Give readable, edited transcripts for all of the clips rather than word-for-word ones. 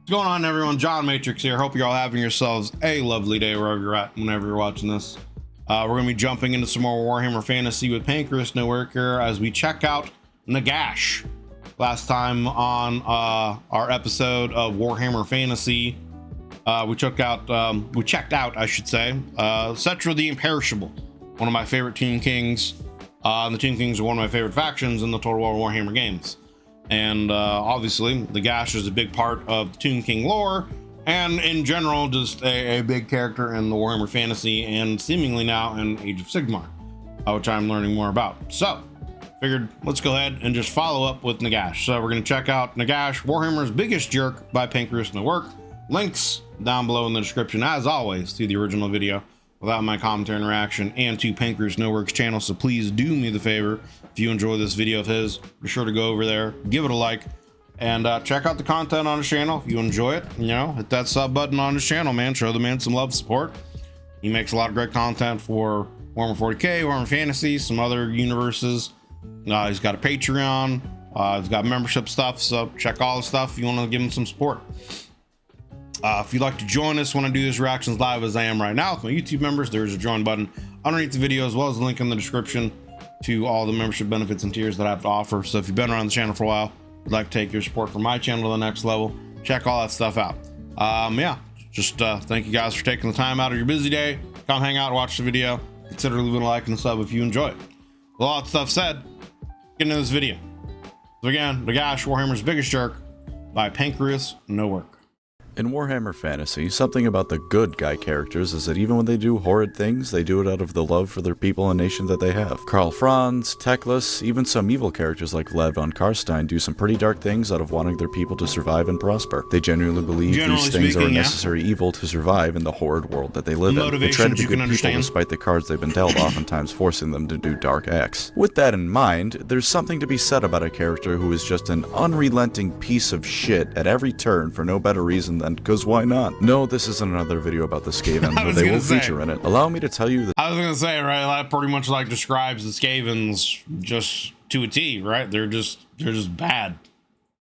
What's going on, everyone? John Matrix here. Hope you're all having yourselves a lovely day wherever you're at, whenever you're watching this. We're going to be jumping into some more Warhammer Fantasy with Pancreas No Work here as we check out Nagash. Last time on our episode of Warhammer Fantasy, we checked out, I should say, Cetra the Imperishable, one of my favorite Tomb Kings. And the Tomb Kings are one of my favorite factions in the Total War Warhammer games. And obviously, Nagash is a big part of the Tomb King lore, and in general, just a big character in the Warhammer Fantasy, and seemingly now in Age of Sigmar, which I'm learning more about. So, figured let's go ahead and just follow up with Nagash. So we're going to check out Nagash, Warhammer's Biggest Jerk by Pancreas No Work. Links down below in the description, as always, to the original video without my commentary and reaction, and to Pancreas No Work's channel. So please do me the favor, if you enjoy this video of his, be sure to go over there, give it a like, and check out the content on his channel. If you enjoy it, you know, hit that sub button on his channel, man. Show the man some love, support. He makes a lot of great content for Warhammer 40k, Warhammer Fantasy, some other universes. He's got a Patreon, he's got membership stuff, so check all the stuff if you want to give him some support. If you'd like to join us when I do these reactions live as I am right now with my YouTube members, there's a join button underneath the video, as well as a link in the description to all the membership benefits and tiers that I have to offer. So if you've been around the channel for a while, would like to take your support from my channel to the next level, check all that stuff out. Yeah, just thank you guys for taking the time out of your busy day. Come hang out, watch the video, consider leaving a like and a sub if you enjoy it. With all that stuff said, get into this video. So again, Nagash, Warhammer's Biggest Jerk by Pancreas No Work. In Warhammer Fantasy, something about the good guy characters is that even when they do horrid things, they do it out of the love for their people and nation that they have. Karl Franz, Teclis, even some evil characters like Lev von Karstein do some pretty dark things out of wanting their people to survive and prosper. They genuinely believe these things are a necessary evil to survive in the horrid world that they live in. They try to be good people despite the cards they've been dealt, oftentimes forcing them to do dark acts. With that in mind, there's something to be said about a character who is just an unrelenting piece of shit at every turn for no better reason than because why not? No, this isn't another video about the Skaven, though they will feature in it. Allow me to tell you that— I was gonna say, right, that pretty much like describes the Skavens just to a T, right? They're just bad.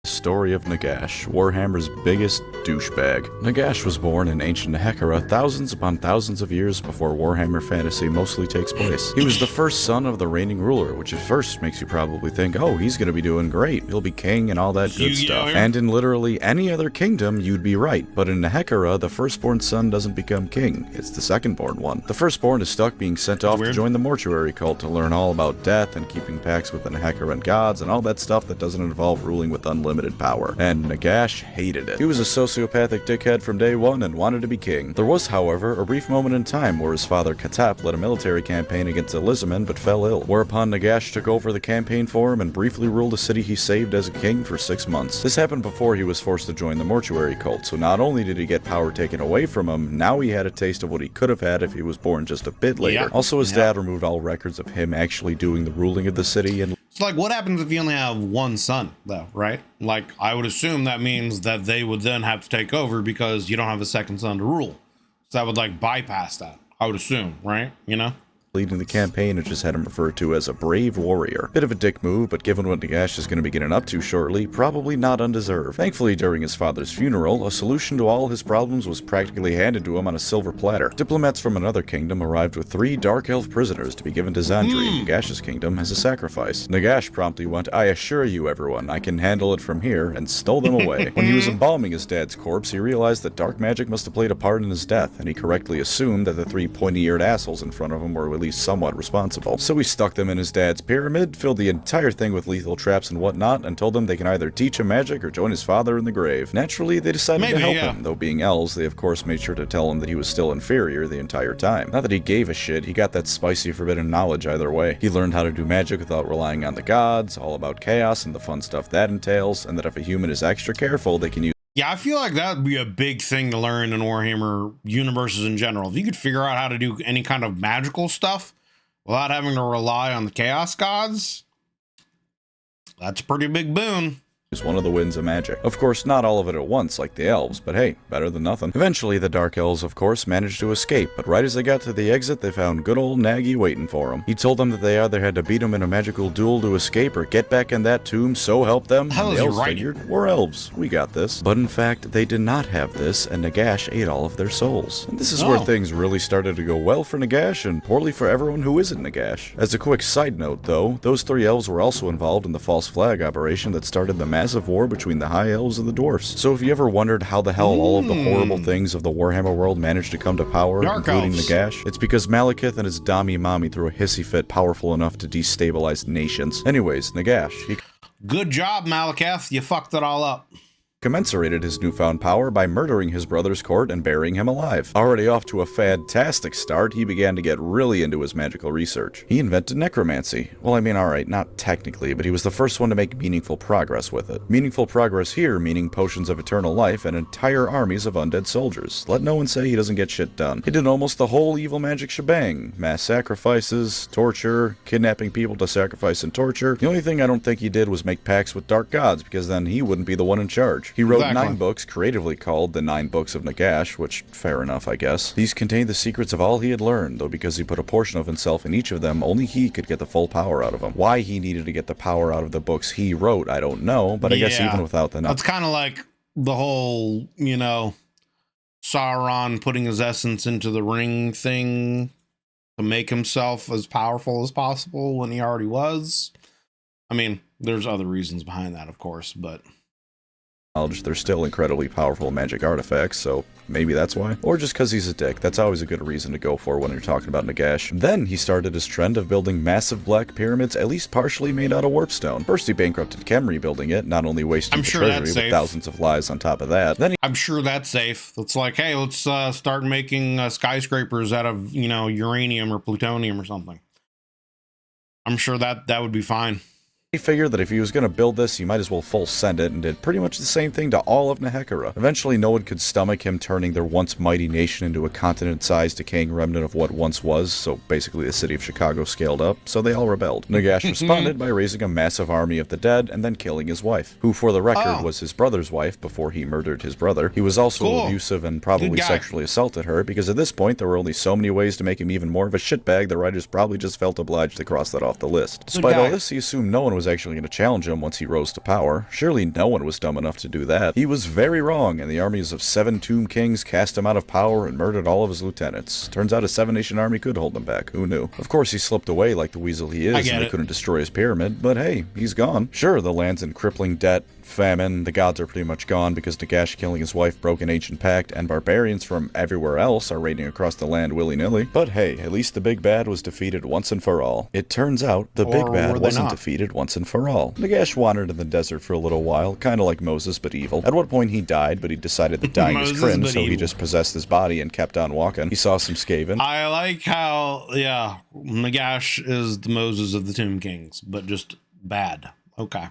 Story of Nagash, Warhammer's biggest douchebag. Nagash was born in ancient Nehekara thousands upon thousands of years before Warhammer Fantasy mostly takes place. He was the first son of the reigning ruler, which at first makes you probably think, oh, he's gonna be doing great, he'll be king and all that good stuff. And in literally any other kingdom, you'd be right, but in Nehekara, the firstborn son doesn't become king, it's the secondborn one. The firstborn is stuck being sent off to join the mortuary cult to learn all about death and keeping pacts with the Nehekaran gods and all that stuff that doesn't involve ruling with unlimited power, and Nagash hated it. He was a sociopathic dickhead from day one and wanted to be king. There was, however, a brief moment in time where his father Katap led a military campaign against Elizamon but fell ill, whereupon Nagash took over the campaign for him and briefly ruled a city he saved as a king for 6 months. This happened before he was forced to join the mortuary cult, so not only did he get power taken away from him, now he had a taste of what he could have had if he was born just a bit later. Also, his dad removed all records of him actually doing the ruling of the city, and so like, what happens if you only have one son, though, right? Like, I would assume that means that they would then have to take over because you don't have a second son to rule. So that would, like, bypass that, I would assume, right? You know? Leading the campaign, it just had him referred to as a brave warrior. Bit of a dick move, but given what Nagash is going to be getting up to shortly, probably not undeserved. Thankfully, during his father's funeral, a solution to all his problems was practically handed to him on a silver platter. Diplomats from another kingdom arrived with 3 Dark Elf prisoners to be given to Zandri in Nagash's kingdom as a sacrifice. Nagash promptly went, "I assure you, everyone, I can handle it from here," and stole them away. When he was embalming his dad's corpse, he realized that dark magic must have played a part in his death, and he correctly assumed that the 3 pointy-eared assholes in front of him were at least somewhat responsible. So he stuck them in his dad's pyramid, filled the entire thing with lethal traps and whatnot, and told them they can either teach him magic or join his father in the grave. Naturally, they decided to help him, though being elves, they of course made sure to tell him that he was still inferior the entire time. Not that he gave a shit, he got that spicy forbidden knowledge either way. He learned how to do magic without relying on the gods, all about chaos and the fun stuff that entails, and that if a human is extra careful, they can use— Yeah, I feel like that would be a big thing to learn in Warhammer universes in general. If you could figure out how to do any kind of magical stuff without having to rely on the chaos gods, that's a pretty big boon. is one of the winds of magic. Of course, not all of it at once like the elves, but hey, better than nothing. Eventually, the Dark Elves, of course, managed to escape, but right as they got to the exit, they found good old Nagy waiting for them. He told them that they either had to beat him in a magical duel to escape or get back in that tomb, so help them. How and is the he elves writing? figured, we're elves, we got this. But in fact, they did not have this, and Nagash ate all of their souls. And this is where things really started to go well for Nagash, and poorly for everyone who isn't Nagash. As a quick side note, though, those 3 elves were also involved in the false flag operation that started the massive war between the High Elves and the Dwarfs. So if you ever wondered how the hell all of the horrible things of the Warhammer world managed to come to power, Dark including elves. Nagash, it's because Malekith and his Dami Mommy threw a hissy fit powerful enough to destabilize nations. Anyways, Nagash, he Good job, Malekith. You fucked it all up. commensurated his newfound power by murdering his brother's court and burying him alive. Already off to a fantastic start, he began to get really into his magical research. He invented necromancy. Well, I mean, alright, not technically, but he was the first one to make meaningful progress with it. Meaningful progress here meaning potions of eternal life and entire armies of undead soldiers. Let no one say he doesn't get shit done. He did almost the whole evil magic shebang. Mass sacrifices, torture, kidnapping people to sacrifice and torture. The only thing I don't think he did was make pacts with dark gods, because then he wouldn't be the one in charge. He wrote Exactly. 9 books, creatively called the 9 Books of Nagash, which, fair enough, I guess. These contained the secrets of all he had learned, though because he put a portion of himself in each of them, only he could get the full power out of them. Why he needed to get the power out of the books he wrote, I don't know, but I guess even without the That's kind of like the whole, you know, Sauron putting his essence into the ring thing to make himself as powerful as possible when he already was. I mean, there's other reasons behind that, of course, but knowledge, they're still incredibly powerful magic artifacts, so maybe that's why. Or just because he's a dick. That's always a good reason to go for when you're talking about Nagash. Then he started his trend of building massive black pyramids, at least partially made out of warpstone. First he bankrupted Khemri building it, not only wasting I'm the sure treasury, that's but safe. thousands of lives on top of that. Then he I'm sure that's safe. It's like, hey, let's start making skyscrapers out of, you know, uranium or plutonium or something. I'm sure that would be fine. He figured that if he was going to build this, he might as well full send it, and did pretty much the same thing to all of Nehekara. Eventually, no one could stomach him turning their once mighty nation into a continent-sized decaying remnant of what once was, so basically the city of Chicago scaled up, so they all rebelled. Nagash responded by raising a massive army of the dead, and then killing his wife, who for the record was his brother's wife before he murdered his brother. He was also abusive and probably sexually assaulted her, because at this point there were only so many ways to make him even more of a shitbag, the writers probably just felt obliged to cross that off the list. Despite all this, he assumed no one was actually going to challenge him once he rose to power. Surely no one was dumb enough to do that. He was very wrong, and the armies of 7 Tomb Kings cast him out of power and murdered all of his lieutenants. Turns out a 7-nation army could hold him back. Who knew? Of course he slipped away like the weasel he is, and they couldn't destroy his pyramid, but hey, he's gone. Sure, the land's in crippling debt, famine, the gods are pretty much gone because Nagash killing his wife broke an ancient pact, and barbarians from everywhere else are raiding across the land willy-nilly. But hey, at least the big bad was defeated once and for all. It turns out the big bad wasn't defeated once and for all. Nagash wandered in the desert for a little while, kinda like Moses but evil. At one point he died, but he decided that dying was cringe, so he just possessed his body and kept on walking. He saw some Skaven. I like how, yeah, Nagash is the Moses of the Tomb Kings, but just bad. Okay.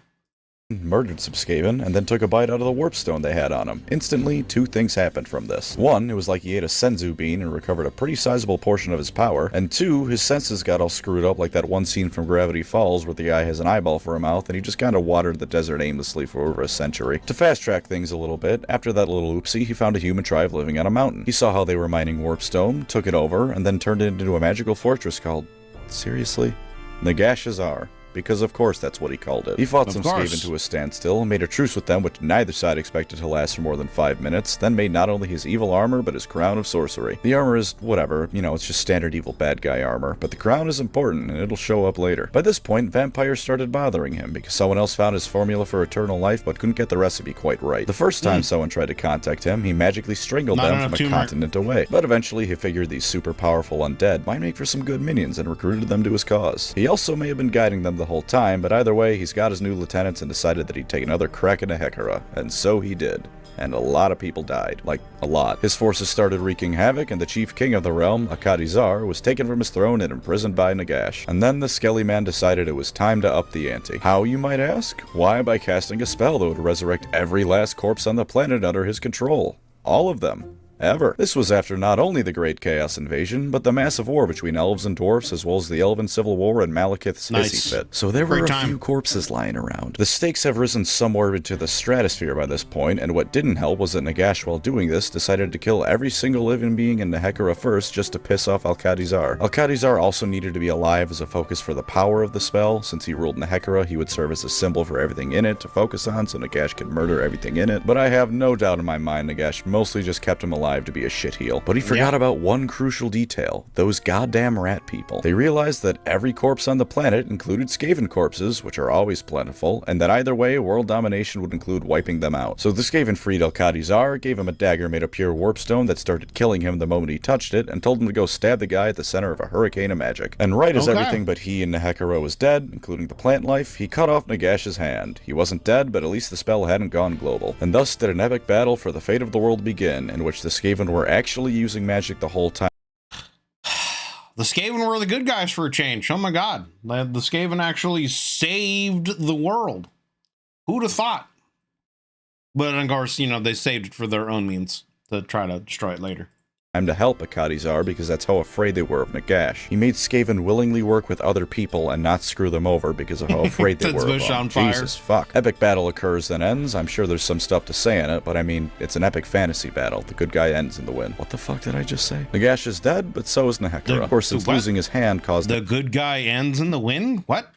Murdered some Skaven, and then took a bite out of the warpstone they had on him. Instantly, 2 things happened from this. 1, it was like he ate a senzu bean and recovered a pretty sizable portion of his power, and 2, his senses got all screwed up like that one scene from Gravity Falls where the guy has an eyeball for a mouth and he just kinda watered the desert aimlessly for over a century. To fast track things a little bit, after that little oopsie, he found a human tribe living on a mountain. He saw how they were mining warpstone, took it over, and then turned it into a magical fortress called, seriously? Nagashazar. Because of course that's what he called it. He fought some Skaven to a standstill, made a truce with them which neither side expected to last for more than 5 minutes, then made not only his evil armor, but his crown of sorcery. The armor is whatever, you know, it's just standard evil bad guy armor, but the crown is important, and it'll show up later. By this point, vampires started bothering him, because someone else found his formula for eternal life, but couldn't get the recipe quite right. The first time someone tried to contact him, he magically strangled them from a continent away. But eventually he figured these super powerful undead might make for some good minions, and recruited them to his cause. He also may have been guiding them the whole time, but either way, he's got his new lieutenants and decided that he'd take another crack at Nehekara, and so he did. And a lot of people died. Like, a lot. His forces started wreaking havoc, and the chief king of the realm, Akadizar, was taken from his throne and imprisoned by Nagash. And then the Skelly Man decided it was time to up the ante. How, you might ask? Why, by casting a spell that would resurrect every last corpse on the planet under his control. All of them. ever. This was after not only the Great Chaos Invasion, but the massive war between elves and dwarfs, as well as the Elven Civil War and Malekith's hissy fit. So there were a few corpses lying around. The stakes have risen somewhere into the stratosphere by this point, and what didn't help was that Nagash, while doing this, decided to kill every single living being in Nehekara first just to piss off Al-Khadizar. Al-Khadizar also needed to be alive as a focus for the power of the spell. Since he ruled Nehekara, he would serve as a symbol for everything in it to focus on, so Nagash could murder everything in it. But I have no doubt in my mind Nagash mostly just kept him alive to be a shitheel. But he forgot about one crucial detail: those goddamn rat people. They realized that every corpse on the planet included Skaven corpses, which are always plentiful, and that either way, world domination would include wiping them out. So the Skaven freed Al-Khadizar, gave him a dagger made of pure warpstone that started killing him the moment he touched it, and told him to go stab the guy at the center of a hurricane of magic. And right as everything but he and Nehekara was dead, including the plant life, he cut off Nagash's hand. He wasn't dead, but at least the spell hadn't gone global. And thus did an epic battle for the fate of the world begin, in which the Skaven were actually using magic the whole time. The Skaven were the good guys for a change. Oh my god. The Skaven actually saved the world. Who'd have thought? But of course, you know, they saved it for their own means to try to destroy it later. To help Al-Khadizar because that's how afraid they were of Nagash. He made Skaven willingly work with other people and not screw them over because of how afraid they were of them. Jesus fuck. Epic battle occurs then ends. I'm sure there's some stuff to say in it, but I mean, it's an epic fantasy battle. The good guy ends in the win. What the fuck did I just say? Nagash is dead, but so is Nehekara. Of course, since losing his hand caused... The good guy ends in the win? What?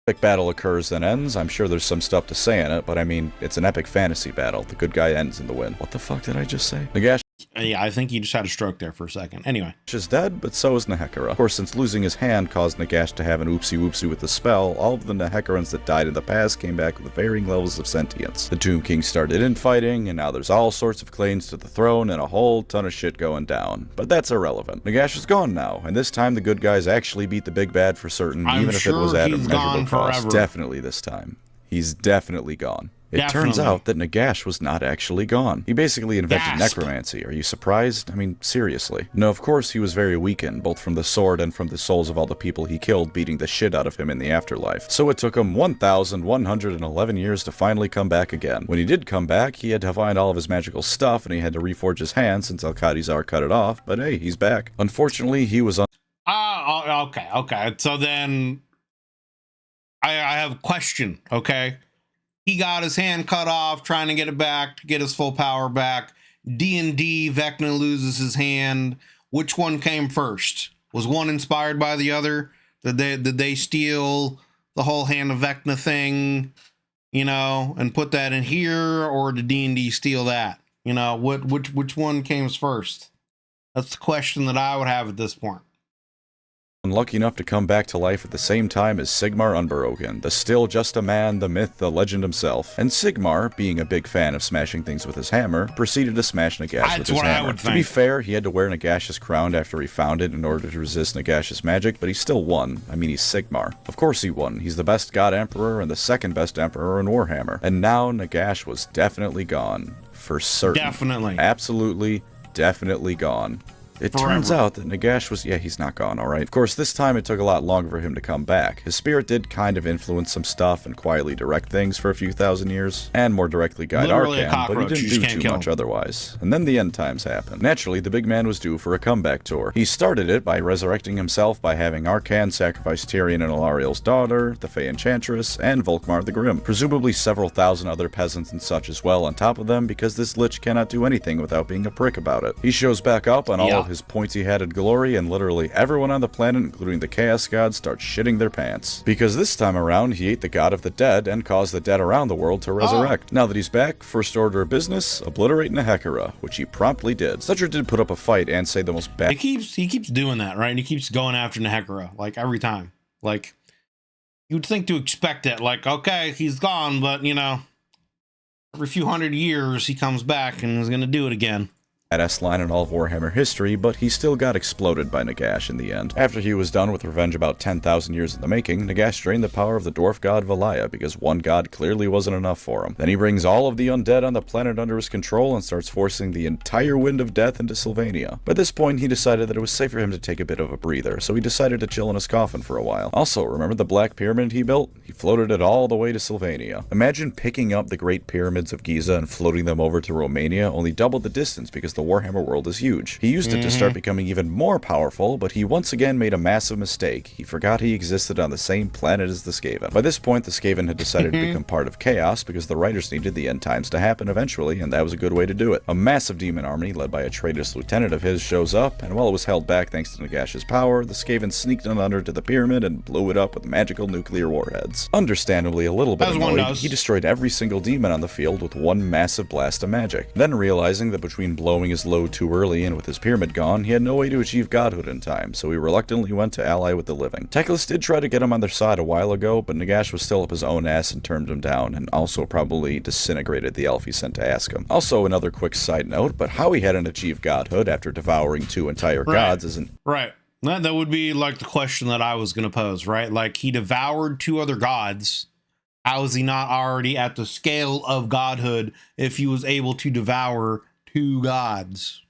Epic battle occurs then ends. I'm sure there's some stuff to say in it, but I mean, it's an epic fantasy battle. The good guy ends in the win. What the fuck did I just say? Nagash... Yeah, I think he just had a stroke there for a second. Anyway. Nagash is dead, but so is Nehekara. Of course, since losing his hand caused Nagash to have an oopsie-whoopsie with the spell, all of the Nehekarans that died in the past came back with varying levels of sentience. The Tomb King started infighting, and now there's all sorts of claims to the throne and a whole ton of shit going down. But that's irrelevant. Nagash is gone now, and this time the good guys actually beat the big bad for certain, even if it was at a measurable cost. Definitely this time. He's definitely gone. It turns out that Nagash was not actually gone. He basically invented necromancy. Are you surprised? I mean, seriously. No, of course he was very weakened, both from the sword and from the souls of all the people he killed beating the shit out of him in the afterlife. So it took him 1,111 years to finally come back again. When he did come back, he had to find all of his magical stuff, and he had to reforge his hand since Al-Khadizar cut it off, but hey, he's back. Unfortunately, he was okay. So then, I have a question, okay? He got his hand cut off, trying to get it back, to get his full power back. D&D, Vecna loses his hand. Which one came first? Was one inspired by the other? Did they steal the whole Hand of Vecna thing, you know, and put that in here? Or did D&D steal that? You know, which one came first? That's the question that I would have at this point. Lucky enough to come back to life at the same time as Sigmar Unbroken, the still just a man, the myth, the legend himself. And Sigmar, being a big fan of smashing things with his hammer, proceeded to smash Nagash with his hammer. To be fair, he had to wear Nagash's crown after he found it in order to resist Nagash's magic, but he still won. I mean, he's Sigmar. Of course he won. He's the best god emperor and the second best emperor in Warhammer. And now Nagash was definitely gone. For certain. Definitely. Absolutely, definitely gone. It turns out that Nagash was, he's not gone, alright. Of course, this time it took a lot longer for him to come back. His spirit did kind of influence some stuff and quietly direct things for a few thousand years, and more directly guide Arcan, but he didn't do too much otherwise. And then the end times happened. Naturally, the big man was due for a comeback tour. He started it by resurrecting himself by having Arcan sacrifice Tyrion and Alariel's daughter, the Fey Enchantress, and Volkmar the Grim. Presumably several thousand other peasants and such as well on top of them, because this lich cannot do anything without being a prick about it. He shows back up on all of his pointy-hatted glory, and literally everyone on the planet, including the Chaos Gods, starts shitting their pants. Because this time around, he ate the god of the dead and caused the dead around the world to resurrect. Now that he's back, first order of business, obliterate Nehekara, which he promptly did. Sutcher did put up a fight and say the most bad— He keeps doing that, right? He keeps going after Nehekara, like, every time. Like, you'd think to expect it, like, okay, he's gone, but, you know, every few hundred years, he comes back and is gonna do it again. badass line in all of Warhammer history, but he still got exploded by Nagash in the end. After he was done with revenge about 10,000 years in the making, Nagash drained the power of the dwarf god Valaya because one god clearly wasn't enough for him. Then he brings all of the undead on the planet under his control and starts forcing the entire wind of death into Sylvania. By this point, he decided that it was safe for him to take a bit of a breather, so he decided to chill in his coffin for a while. Also, remember the Black Pyramid he built? He floated it all the way to Sylvania. Imagine picking up the Great Pyramids of Giza and floating them over to Romania, only double the distance because the the Warhammer world is huge. He used it to start becoming even more powerful, but he once again made a massive mistake. He forgot he existed on the same planet as the Skaven. By this point, the Skaven had decided to become part of Chaos because the writers needed the end times to happen eventually, and that was a good way to do it. A massive demon army led by a traitorous lieutenant of his shows up, and while it was held back thanks to Nagash's power, the Skaven sneaked on under to the pyramid and blew it up with magical nuclear warheads. Understandably a little bit annoyed, he destroyed every single demon on the field with one massive blast of magic. Then realizing that between blowing his load too early and with his pyramid gone, he had no way to achieve godhood in time, so he reluctantly went to ally with the living. Teclis did try to get him on their side a while ago, but Nagash was still up his own ass and turned him down, and also probably disintegrated the elf he sent to ask him. Also, another quick side note, but how he hadn't achieved godhood after devouring 2 entire gods isn't... Right. That would be like the question that I was going to pose, right? Like, he devoured 2 other gods. How is he not already at the scale of godhood if he was able to devour 2 gods?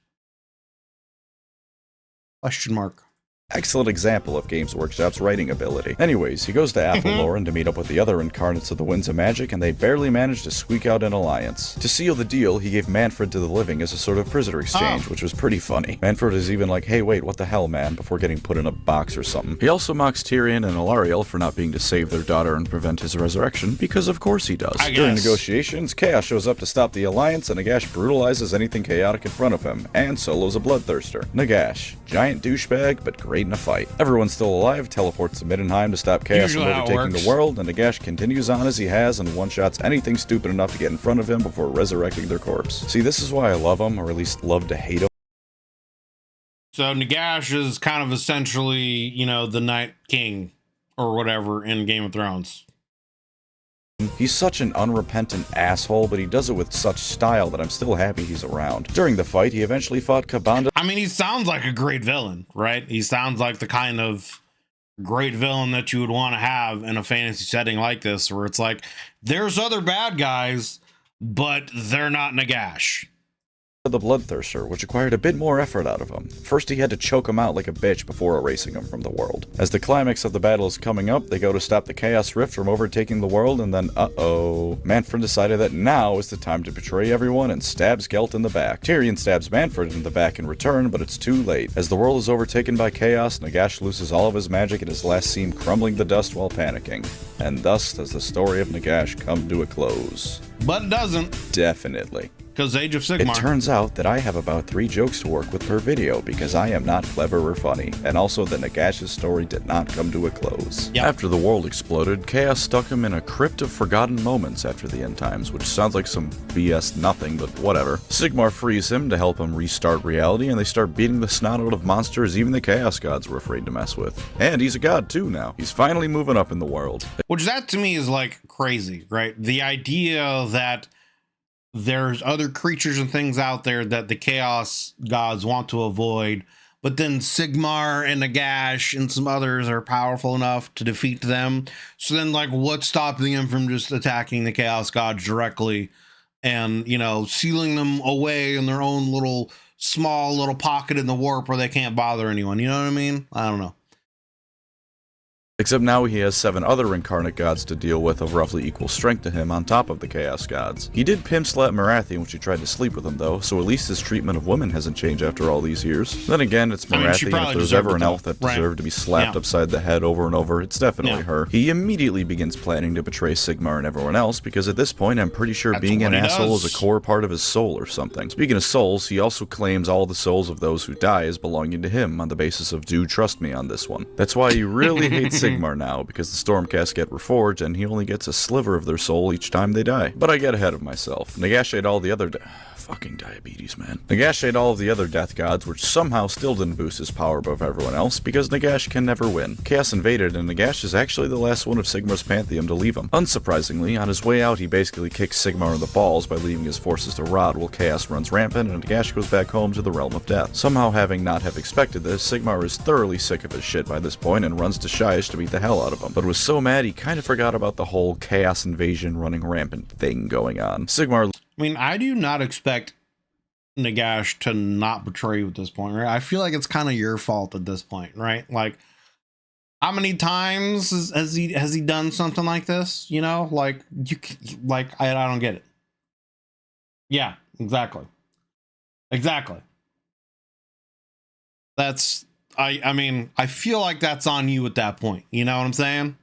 Question mark. Excellent example of Games Workshop's writing ability. Anyways, he goes to Athaloran to meet up with the other incarnates of the Winds of Magic, and they barely manage to squeak out an alliance. To seal the deal, he gave Manfred to the living as a sort of prisoner exchange, which was pretty funny. Manfred is even like, hey wait, what the hell man, before getting put in a box or something. He also mocks Tyrion and Alariel for not being to save their daughter and prevent his resurrection, because of course he does. During negotiations, Chaos shows up to stop the alliance, and Nagash brutalizes anything chaotic in front of him, and solos a bloodthirster. Nagash, giant douchebag, but great in a fight. Everyone still alive teleports to Middenheim to stop Chaos from overtaking the world, and Nagash continues on as he has and one-shots anything stupid enough to get in front of him before resurrecting their corpse. See, this is why I love him, or at least love to hate him. So Nagash is kind of essentially, you know, the Night King or whatever in Game of Thrones. He's such an unrepentant asshole, but he does it with such style that I'm still happy he's around. During the fight, he eventually fought Kabanda. I mean, he sounds like a great villain, right? He sounds like the kind of great villain that you would want to have in a fantasy setting like this, where it's like, there's other bad guys, but they're not Nagash. The Bloodthirster, which required a bit more effort out of him. First he had to choke him out like a bitch before erasing him from the world. As the climax of the battle is coming up, they go to stop the Chaos Rift from overtaking the world, and then Manfred decided that now is the time to betray everyone and stabs Gelt in the back. Tyrion stabs Manfred in the back in return, but it's too late. As the world is overtaken by chaos, Nagash loses all of his magic and is last seen crumbling the dust while panicking. And thus does the story of Nagash come to a close. But it doesn't. Definitely. Because Age of Sigmar. It turns out that I have about 3 jokes to work with per video because I am not clever or funny, and also that Nagash's story did not come to a close. Yep. After the world exploded, Chaos stuck him in a crypt of forgotten moments after the end times, which sounds like some BS nothing, but whatever. Sigmar frees him to help him restart reality, and they start beating the snot out of monsters even the Chaos Gods were afraid to mess with. And he's a god too now. He's finally moving up in the world. Which that to me is like crazy, right? The idea that there's other creatures and things out there that the Chaos Gods want to avoid, but then Sigmar and Nagash and some others are powerful enough to defeat them. So then, like, what's stopping them from just attacking the Chaos Gods directly and, you know, sealing them away in their own little small little pocket in the warp where they can't bother anyone? You know what I mean? I don't know. Except now he has 7 other incarnate gods to deal with of roughly equal strength to him on top of the Chaos Gods. He did pimp slap Marathi when she tried to sleep with him though, so at least his treatment of women hasn't changed after all these years. Then again, it's Marathi, and if there's ever an elf that deserved to be slapped upside the head over and over, it's definitely her. He immediately begins planning to betray Sigmar and everyone else, because at this point I'm pretty sure being an asshole is a core part of his soul or something. Speaking of souls, he also claims all the souls of those who die as belonging to him on the basis of do trust me on this one. That's why he really hates Sigmar now, because the Stormcast get reforged and he only gets a sliver of their soul each time they die. But I get ahead of myself. Nagash ate all the other fucking diabetes, man. Nagash ate all of the other death gods, which somehow still didn't boost his power above everyone else, because Nagash can never win. Chaos invaded, and Nagash is actually the last one of Sigmar's pantheon to leave him. Unsurprisingly, on his way out, he basically kicks Sigmar in the balls by leaving his forces to rot while Chaos runs rampant, and Nagash goes back home to the realm of death. Somehow, having not have expected this, Sigmar is thoroughly sick of his shit by this point and runs to Shyish to beat the hell out of him, but was so mad he kind of forgot about the whole Chaos invasion running rampant thing going on. Sigmar... I mean, I do not expect Nagash to not betray you at this point, right? I feel like it's kind of your fault at this point, right? Like, how many times has he done something like this? You know, like I don't get it. Yeah, exactly. Exactly. That's, I mean, I feel like that's on you at that point. You know what I'm saying?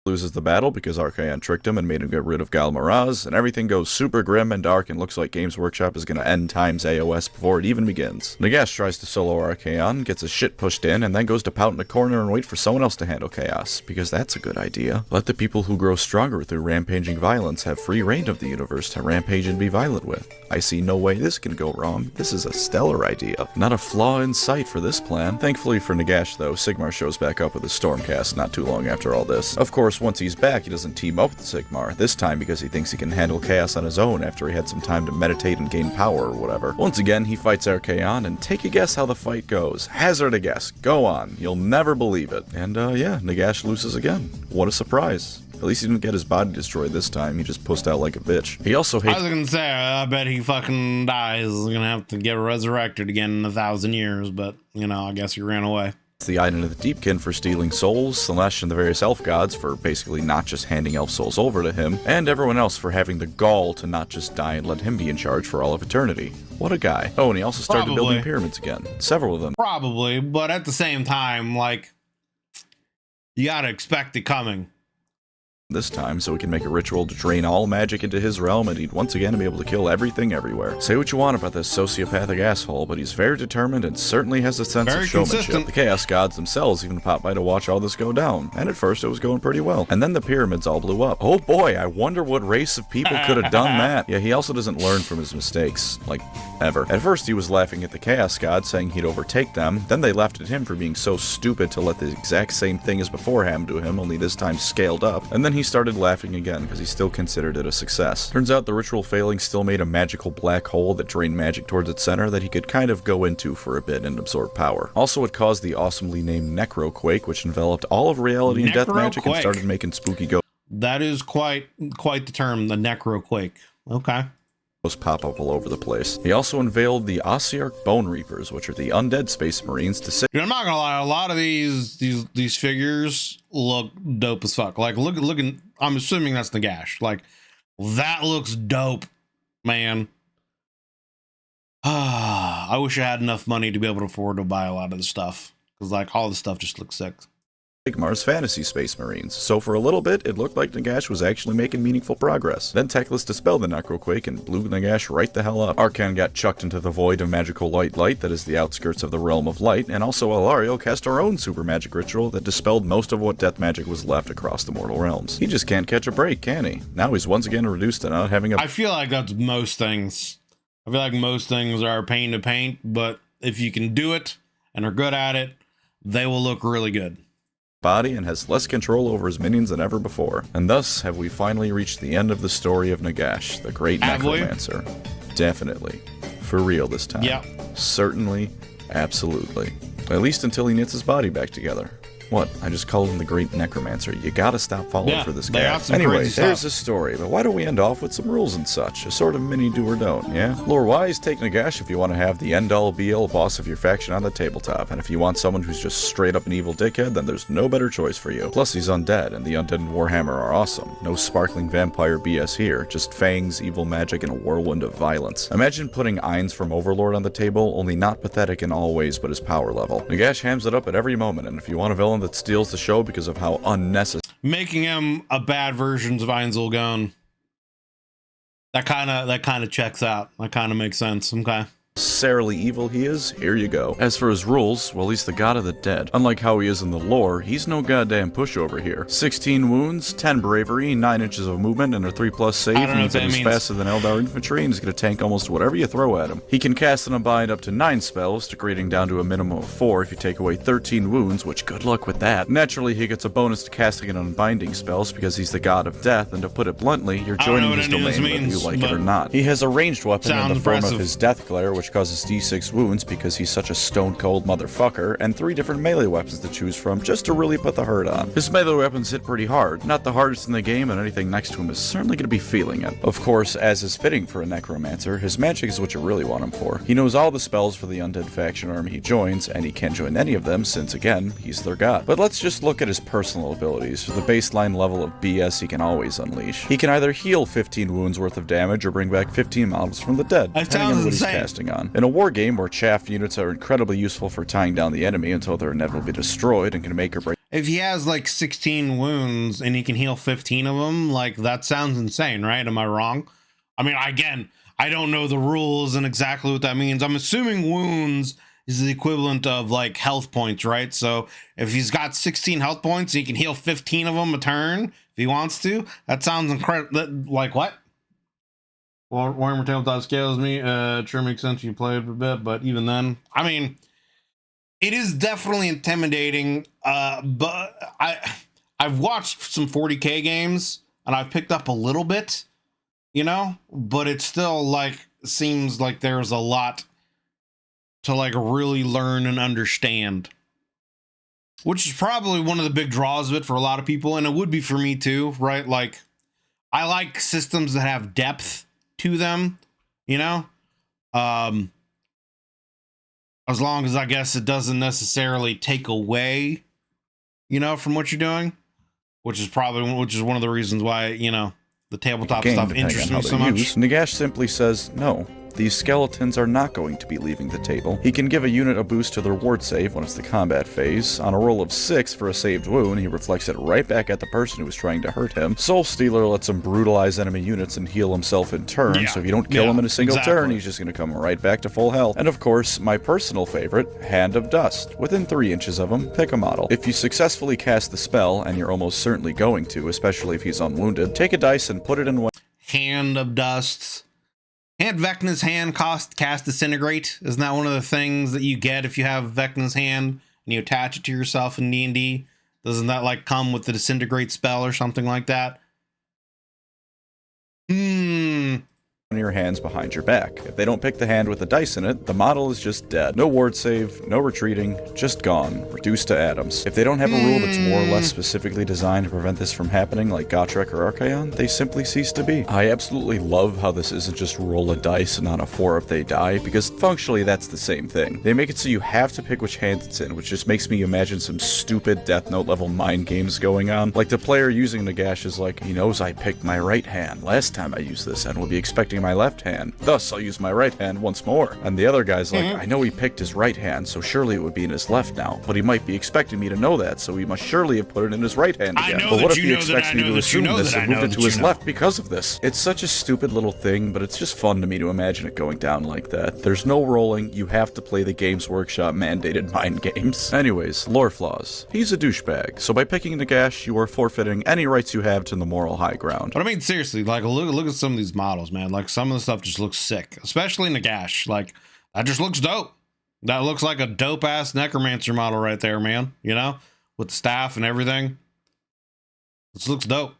Loses the battle because Archaon tricked him and made him get rid of Gal Maraz, and everything goes super grim and dark and looks like Games Workshop is going to end Time's AOS before it even begins. Nagash tries to solo Archaon, gets his shit pushed in, and then goes to pout in a corner and wait for someone else to handle chaos, because that's a good idea. Let the people who grow stronger through rampaging violence have free reign of the universe to rampage and be violent with. I see no way this can go wrong. This is a stellar idea. Not a flaw in sight for this plan. Thankfully for Nagash though, Sigmar shows back up with his Stormcast not too long after all this. Of course, once he's back, he doesn't team up with Sigmar, this time because he thinks he can handle chaos on his own after he had some time to meditate and gain power or whatever. Once again, he fights Archaon, and take a guess how the fight goes. Hazard a guess. Go on. You'll never believe it. And yeah, Nagash loses again. What a surprise. At least he didn't get his body destroyed this time, he just pussed out like a bitch. He also hates— I was gonna say, I bet he fucking dies. He's gonna have to get resurrected again in 1,000 years, but, you know, I guess he ran away. the Iden of the Deepkin for stealing souls, Slanesh and the various elf gods for basically not just handing elf souls over to him, and everyone else for having the gall to not just die and let him be in charge for all of eternity. What a guy. Oh, and he also started building pyramids again. Several of them. Probably, but at the same time, like, you gotta expect it coming. This time, so he can make a ritual to drain all magic into his realm, and he'd once again be able to kill everything everywhere. Say what you want about this sociopathic asshole, but he's very determined and certainly has a sense of showmanship. Consistent. The Chaos Gods themselves even popped by to watch all this go down, and at first it was going pretty well. And then the pyramids all blew up. Oh boy, I wonder what race of people could have done that. Yeah, he also doesn't learn from his mistakes, like, ever. At first he was laughing at the Chaos Gods, saying he'd overtake them, then they laughed at him for being so stupid to let the exact same thing as before happen to him, only this time scaled up, and then he started laughing again because he still considered it a success. Turns out the ritual failing still made a magical black hole that drained magic towards its center that he could kind of go into for a bit and absorb power. Also, it caused the awesomely named Necroquake, which enveloped all of reality and death magic and started making spooky ghosts. That is quite the term, the Necroquake. Okay. Pop up all over the place. He also unveiled the Ossiarch Bone Reapers, which are the undead space marines to say— Dude, I'm not gonna lie, a lot of these figures look dope as fuck. Like, looking, I'm assuming that's Nagash. Like, that looks dope, man. I wish I had enough money to be able to afford to buy a lot of the stuff, because, like, all the stuff just looks sick. Sigmar's Fantasy Space Marines, so for a little bit, it looked like Nagash was actually making meaningful progress. Then Teclis dispelled the Necroquake and blew Nagash right the hell up. Archaon got chucked into the void of magical light that is the outskirts of the realm of light, and also Alario cast our own super magic ritual that dispelled most of what death magic was left across the mortal realms. He just can't catch a break, can he? Now he's once again reduced to not having a— I feel like that's most things. I feel like most things are a pain to paint, but if you can do it and are good at it, they will look really good. Body and has less control over his minions than ever before. And thus have we finally reached the end of the story of Nagash, the great necromancer. Definitely. For real this time. Yeah. Certainly. Absolutely. At least until he knits his body back together. What? I just called him the Great Necromancer. You gotta stop following for this guy. Anyway, there's his story, but why don't we end off with some rules and such? A sort of mini do or don't, yeah? Lore-wise, take Nagash if you want to have the end-all be-all boss of your faction on the tabletop, and if you want someone who's just straight up an evil dickhead, then there's no better choice for you. Plus, he's undead, and the undead in Warhammer are awesome. No sparkling vampire BS here, just fangs, evil magic, and a whirlwind of violence. Imagine putting Ainz from Overlord on the table, only not pathetic in all ways but his power level. Nagash hams it up at every moment, and if you want a villain that steals the show because of how unnecessary— making him a bad version of Ainz Gon. That kind of checks out. That kind of makes sense. Okay. Necessarily evil he is, here you go. As for his rules, well, he's the god of the dead. Unlike how he is in the lore, he's no goddamn pushover here. 16 wounds, 10 bravery, 9 inches of movement, and a 3+ save means that he's faster than Eldar infantry and he's gonna tank almost whatever you throw at him. He can cast and unbind up to 9 spells, degrading down to a minimum of 4 if you take away 13 wounds, which good luck with that. Naturally, he gets a bonus to casting and unbinding spells because he's the god of death, and to put it bluntly, you're joining his domain whether you like it or not. He has a ranged weapon in the form of his death glare, which causes D6 wounds because he's such a stone-cold motherfucker, and 3 different melee weapons to choose from just to really put the hurt on. His melee weapons hit pretty hard, not the hardest in the game, and anything next to him is certainly going to be feeling it. Of course, as is fitting for a necromancer, his magic is what you really want him for. He knows all the spells for the undead faction army he joins, and he can't join any of them since, again, he's their god. But let's just look at his personal abilities. For the baseline level of BS he can always unleash. He can either heal 15 wounds worth of damage or bring back 15 models from the dead, depending on what he's casting on. In a war game where chaff units are incredibly useful for tying down the enemy until they're inevitably destroyed and can make or break. If he has like 16 wounds and he can heal 15 of them, like that sounds insane, right? Am I wrong? I mean, again, I don't know the rules and exactly what that means. I'm assuming wounds is the equivalent of like health points, right? So if he's got 16 health points, he can heal 15 of them a turn if he wants to. That sounds incredible. Like what? Well, Warhammer Tabletop scares me. Sure makes sense. You played a bit, but even then, I mean, it is definitely intimidating. But I've watched some 40K games and I've picked up a little bit, you know, but it still like seems like there's a lot to like really learn and understand, which is probably one of the big draws of it for a lot of people. And it would be for me too, right? Like I like systems that have depth to them, you know, as long as I guess it doesn't necessarily take away, you know, from what you're doing, which is one of the reasons why, you know, the tabletop stuff interests me so much. Nagash simply says no. These skeletons are not going to be leaving the table. He can give a unit a boost to their ward save when it's the combat phase. On a roll of 6 for a saved wound, he reflects it right back at the person who was trying to hurt him. Soul Stealer lets him brutalize enemy units and heal himself in turn, so if you don't kill him in a single turn, he's just going to come right back to full health. And of course, my personal favorite, Hand of Dust. Within 3 inches of him, pick a model. If you successfully cast the spell, and you're almost certainly going to, especially if he's unwounded, take a dice and put it in... Hand of Dust. Can't Vecna's Hand cast Disintegrate? Isn't that one of the things that you get if you have Vecna's Hand and you attach it to yourself in D&D? Doesn't that like come with the Disintegrate spell or something like that? Your hands behind your back. If they don't pick the hand with the dice in it, the model is just dead. No ward save, no retreating, just gone, reduced to atoms. If they don't have a rule that's more or less specifically designed to prevent this from happening, like Gotrek or Archaon, they simply cease to be. I absolutely love how this isn't just roll a dice and on a 4 up they die, because functionally that's the same thing. They make it so you have to pick which hand it's in, which just makes me imagine some stupid Death Note level mind games going on. Like the player using Nagash is like, he knows I picked my right hand last time I used this and will be expecting my left hand, thus I'll use my right hand once more. And the other guy's like, I know he picked his right hand, so surely it would be in his left now, but he might be expecting me to know that, so he must surely have put it in his right hand again. But what if he expects me to assume this and moved it to his left because of this? It's such a stupid little thing, but it's just fun to me to imagine it going down like that. There's no rolling, you have to play the Games Workshop mandated mind games. Anyways, lore flaws. He's a douchebag, so by picking Nagash, you are forfeiting any rights you have to the moral high ground. But I mean, seriously, like look at some of these models, man. Like some of the stuff just looks sick, especially Nagash. Like that just looks dope. That looks like a dope ass necromancer model right there, man. You know, with the staff and everything. This looks dope.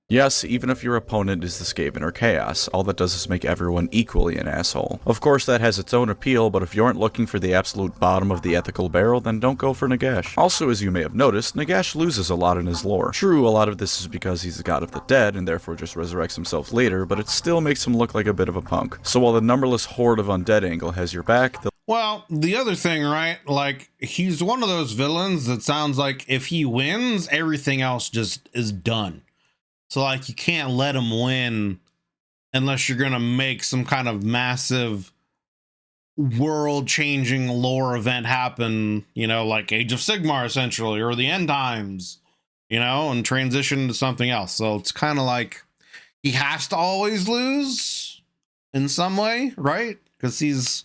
Yes, even if your opponent is the Skaven or Chaos, all that does is make everyone equally an asshole. Of course, that has its own appeal, but if you aren't looking for the absolute bottom of the ethical barrel, then don't go for Nagash. Also, as you may have noticed, Nagash loses a lot in his lore. True, a lot of this is because he's the god of the dead, and therefore just resurrects himself later, but it still makes him look like a bit of a punk. So while the numberless horde of undead angle has your back, well, the other thing, right, like, he's one of those villains that sounds like if he wins, everything else just is done. So, like, you can't let him win unless you're going to make some kind of massive world-changing lore event happen, you know, like Age of Sigmar, essentially, or the End Times, you know, and transition to something else. So it's kind of like he has to always lose in some way, right? Because he's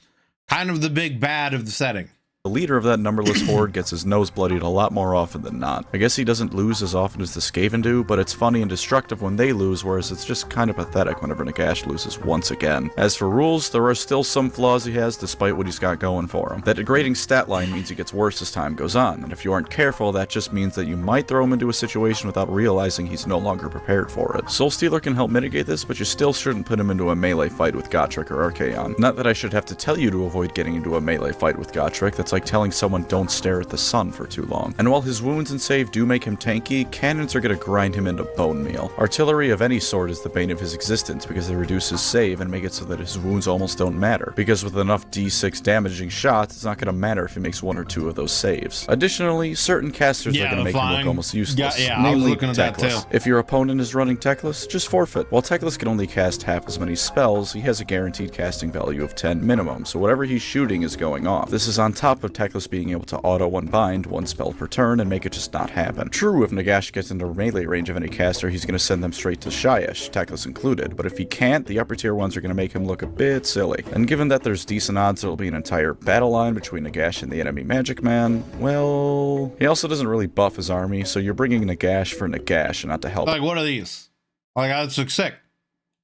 kind of the big bad of the setting. The leader of that numberless horde gets his nose bloodied a lot more often than not. I guess he doesn't lose as often as the Skaven do, but it's funny and destructive when they lose, whereas it's just kind of pathetic whenever Nagash loses once again. As for rules, there are still some flaws he has despite what he's got going for him. That degrading stat line means he gets worse as time goes on, and if you aren't careful, that just means that you might throw him into a situation without realizing he's no longer prepared for it. Soul Stealer can help mitigate this, but you still shouldn't put him into a melee fight with Gotrek or Archaon. Not that I should have to tell you to avoid getting into a melee fight with Gotrek, that's It's like telling someone don't stare at the sun for too long. And while his wounds and save do make him tanky, cannons are gonna grind him into bone meal. Artillery of any sort is the bane of his existence because they reduce his save and make it so that his wounds almost don't matter. Because with enough D6 damaging shots, it's not gonna matter if he makes 1 or 2 of those saves. Additionally, certain casters are gonna make him look almost useless, namely Techless. If your opponent is running Techless, just forfeit. While Techless can only cast half as many spells, he has a guaranteed casting value of 10 minimum, so whatever he's shooting is going off. This is on top of Techless being able to auto-unbind 1 spell per turn and make it just not happen. True, if Nagash gets into melee range of any caster, he's gonna send them straight to Shyish, Techless included, but if he can't, the upper tier ones are gonna make him look a bit silly. And given that there's decent odds there'll be an entire battle line between Nagash and the enemy Magic Man, well, he also doesn't really buff his army, so you're bringing Nagash for Nagash and not to help. Like, what are these? Like, that's looks sick.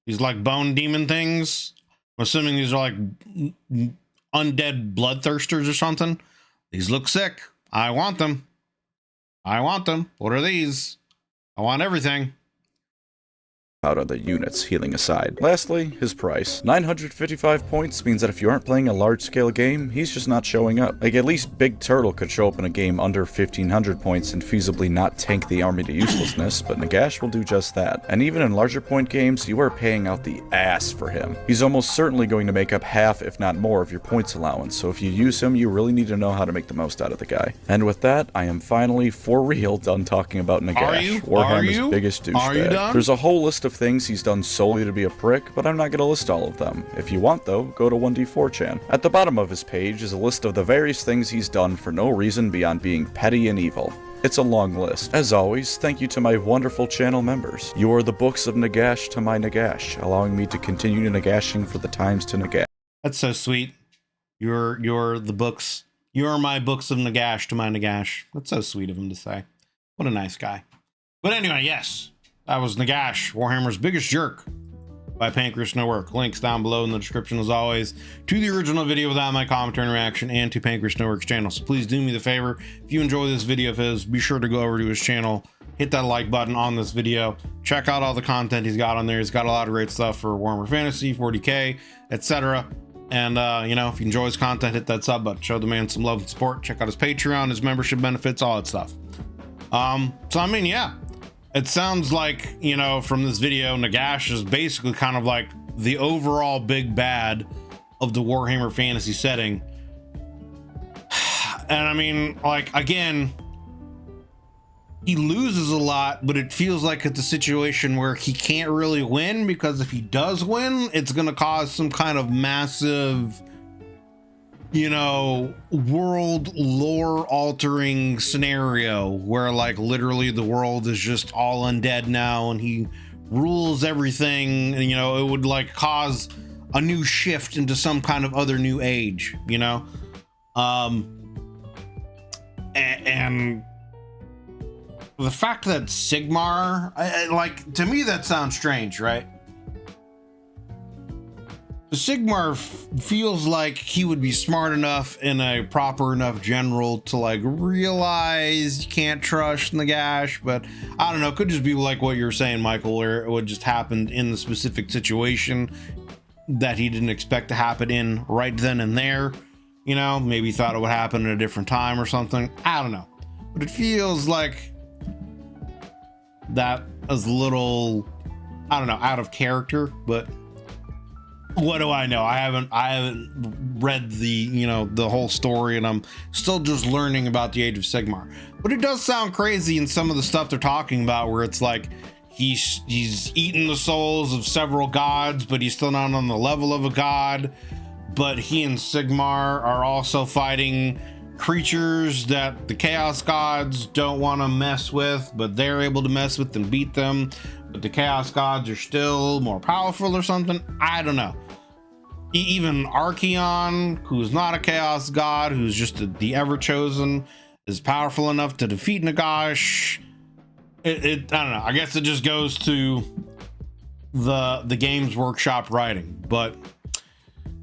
These like bone demon things. I'm assuming these are like undead bloodthirsters or something. These look sick. I want them. I want them. What are these? I want everything. Out of the units, healing aside. Lastly, his price. 955 points means that if you aren't playing a large-scale game, he's just not showing up. Like, at least Big Turtle could show up in a game under 1500 points and feasibly not tank the army to uselessness, but Nagash will do just that. And even in larger point games, you are paying out the ass for him. He's almost certainly going to make up half, if not more, of your points allowance, so if you use him, you really need to know how to make the most out of the guy. And with that, I am finally, for real, done talking about Nagash, Warhammer's biggest douchebag. There's a whole list of things he's done solely to be a prick, but I'm not going to list all of them. If you want though, go to 1d4chan. At the bottom of his page is a list of the various things he's done for no reason beyond being petty and evil. It's a long list. As always, thank you to my wonderful channel members. You are the books of Nagash to my Nagash, allowing me to continue Nagashing for the times to Nagash. That's so sweet. You're the books. You're my books of Nagash to my Nagash. That's so sweet of him to say. What a nice guy. But anyway, yes. That was Nagash, Warhammer's biggest jerk, by Pancreas No Work. Links down below in the description, as always, to the original video without my commentary and reaction, and to Pancreas No Work's channel. So please do me the favor, if you enjoy this video of his, be sure to go over to his channel, hit that like button on this video, check out all the content he's got on there. He's got a lot of great stuff for Warhammer Fantasy, 40k, etc. And you know, if you enjoy his content, hit that sub button, show the man some love and support, check out his Patreon, his membership benefits, all that stuff. So I mean, yeah. It sounds like, you know, from this video, Nagash is basically kind of like the overall big bad of the Warhammer Fantasy setting. And I mean, like, again, he loses a lot, but it feels like it's a situation where he can't really win, because if he does win, it's going to cause some kind of massive, you know, world lore altering scenario where like literally the world is just all undead now and he rules everything, and you know, it would like cause a new shift into some kind of other new age, you know. And the fact that Sigmar, like, to me that sounds strange, right? Sigmar feels like he would be smart enough and a proper enough general to like realize you can't trust Nagash, but I don't know, it could just be like what you're saying, Michael, where it would just happen in the specific situation that he didn't expect to happen in right then and there. You know, maybe he thought it would happen at a different time or something. I don't know, but it feels like that is a little, I don't know, out of character, but what do I know? I haven't read the, you know, the whole story, and I'm still just learning about the Age of Sigmar. But it does sound crazy in some of the stuff they're talking about, where it's like he's eaten the souls of several gods, but he's still not on the level of a god. But he and Sigmar are also fighting creatures that the Chaos Gods don't want to mess with, but they're able to mess with and beat them. But the Chaos Gods are still more powerful or something. I don't know. Even Archeon, who's not a Chaos God, who's just the Ever-Chosen, is powerful enough to defeat Nagash. I don't know. I guess it just goes to the Games Workshop writing. But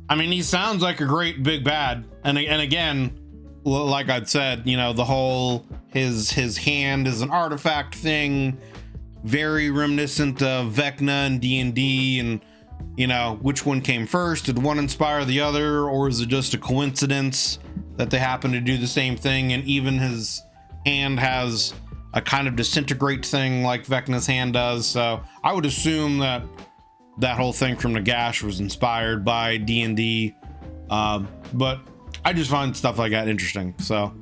I mean, he sounds like a great big bad. And again, like I'd said, you know, the whole his hand is an artifact thing, very reminiscent of Vecna and D&D, and you know, which one came first? Did one inspire the other, or is it just a coincidence? that they happen to do the same thing, and even his hand has a kind of disintegrate thing like Vecna's hand does. So I would assume that that whole thing from Nagash was inspired by D&D, but I just find stuff like that interesting. So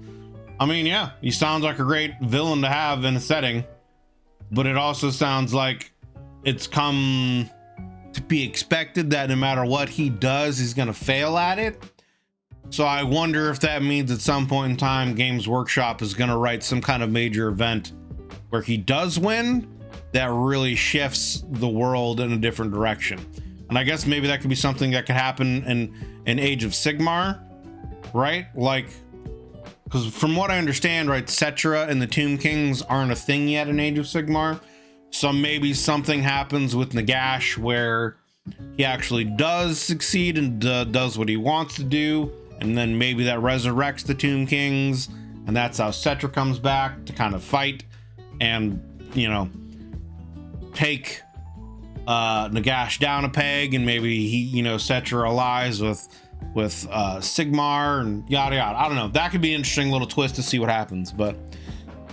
I mean, yeah, he sounds like a great villain to have in a setting, but it also sounds like it's come to be expected that no matter what he does, he's gonna fail at it. So I wonder if that means at some point in time, Games Workshop is gonna write some kind of major event where he does win that really shifts the world in a different direction. And I guess maybe that could be something that could happen in Age of Sigmar, right? Like, because from what I understand, right, Cetra and the Tomb Kings aren't a thing yet in Age of Sigmar. So maybe something happens with Nagash where he actually does succeed and does what he wants to do. And then maybe that resurrects the Tomb Kings. And that's how Cetra comes back to kind of fight and, you know, take Nagash down a peg. And maybe he, you know, Cetra allies with Sigmar and yada yada. I don't know. That could be an interesting little twist to see what happens. But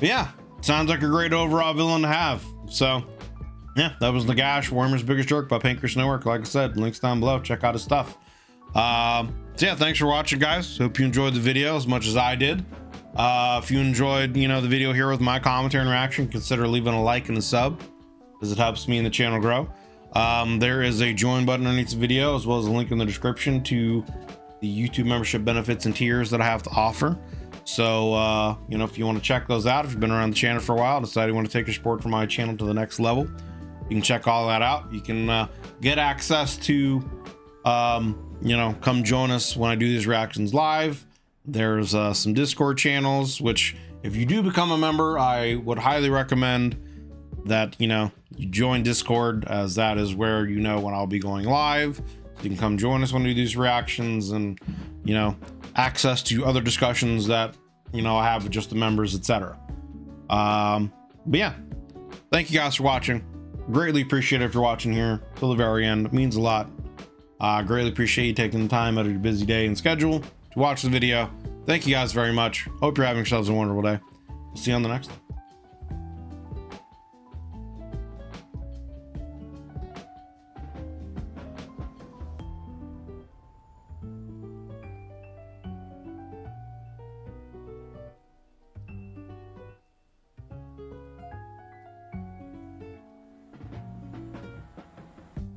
yeah, sounds like a great overall villain to have. So yeah, that was Nagash, Warhammer's Biggest Jerk by Pancreas Network. Like I said, links down below. Check out his stuff. So yeah, thanks for watching, guys. Hope you enjoyed the video as much as I did. If you enjoyed, you know, the video here with my commentary and reaction, consider leaving a like and a sub, as it helps me and the channel grow. There is a join button underneath the video, as well as a link in the description to the YouTube membership benefits and tiers that I have to offer. So, you know, if you want to check those out, if you've been around the channel for a while, decide you want to take your support from my channel to the next level, you can check all that out. You can get access to, you know, come join us when I do these reactions live. There's some Discord channels, which if you do become a member, I would highly recommend that, you know, you join Discord, as that is where you know when I'll be going live. You can come join us when we do these reactions, and, you know, access to other discussions that, you know, I have with just the members, etc. But yeah, thank you guys for watching. Greatly appreciate it if you're watching here till the very end. It means a lot. Greatly appreciate you taking the time out of your busy day and schedule to watch the video. Thank you guys very much. Hope you're having yourselves a wonderful day. See you on the next one.